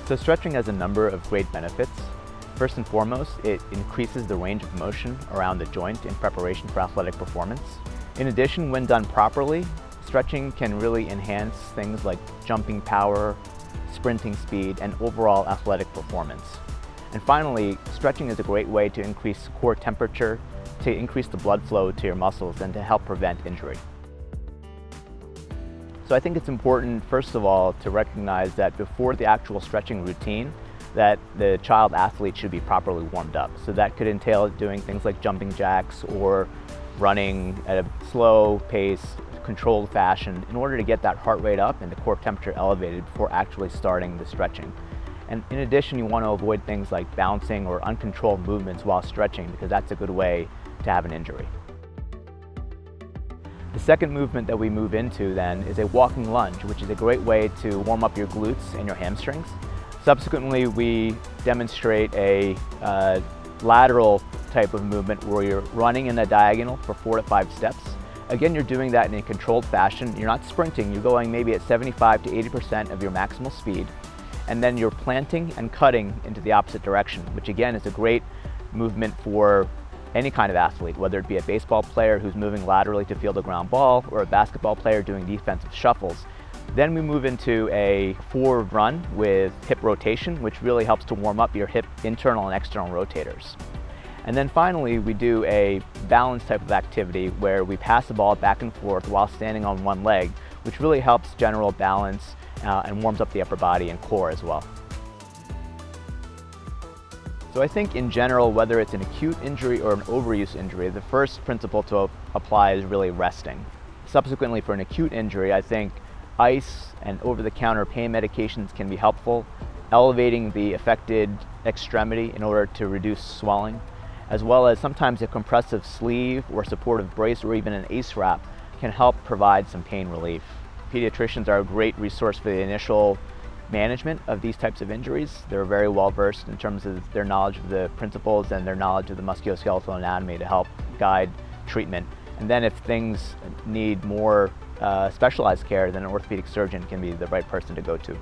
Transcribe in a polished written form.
So stretching has a number of great benefits. First and foremost, it increases the range of motion around the joint in preparation for athletic performance. In addition, when done properly, stretching can really enhance things like jumping power, sprinting speed, and overall athletic performance. And finally, stretching is a great way to increase core temperature, to increase the blood flow to your muscles, and to help prevent injury. So I think it's important, first of all, to recognize that before the actual stretching routine, that the child athlete should be properly warmed up. So that could entail doing things like jumping jacks or running at a slow pace, controlled fashion, in order to get that heart rate up and the core temperature elevated before actually starting the stretching. And in addition, you want to avoid things like bouncing or uncontrolled movements while stretching, because that's a good way to have an injury. The second movement that we move into then is a walking lunge, which is a great way to warm up your glutes and your hamstrings. Subsequently, we demonstrate a lateral type of movement where you're running in a diagonal for 4 to 5 steps. Again, you're doing that in a controlled fashion. You're not sprinting, you're going maybe at 75 to 80% of your maximal speed. And then you're planting and cutting into the opposite direction, which again is a great movement for any kind of athlete, whether it be a baseball player who's moving laterally to field a ground ball or a basketball player doing defensive shuffles. Then we move into a forward run with hip rotation, which really helps to warm up your hip internal and external rotators. And then finally, we do a balance type of activity where we pass the ball back and forth while standing on one leg, which really helps general balance and warms up the upper body and core as well. So I think in general, whether it's an acute injury or an overuse injury, the first principle to apply is really resting. Subsequently, for an acute injury, I think ice and over-the-counter pain medications can be helpful, elevating the affected extremity in order to reduce swelling, as well as sometimes a compressive sleeve or supportive brace or even an ACE wrap can help provide some pain relief. Pediatricians are a great resource for the initial management of these types of injuries. They're very well versed in terms of their knowledge of the principles and their knowledge of the musculoskeletal anatomy to help guide treatment. And then if things need more specialized care, then an orthopedic surgeon can be the right person to go to.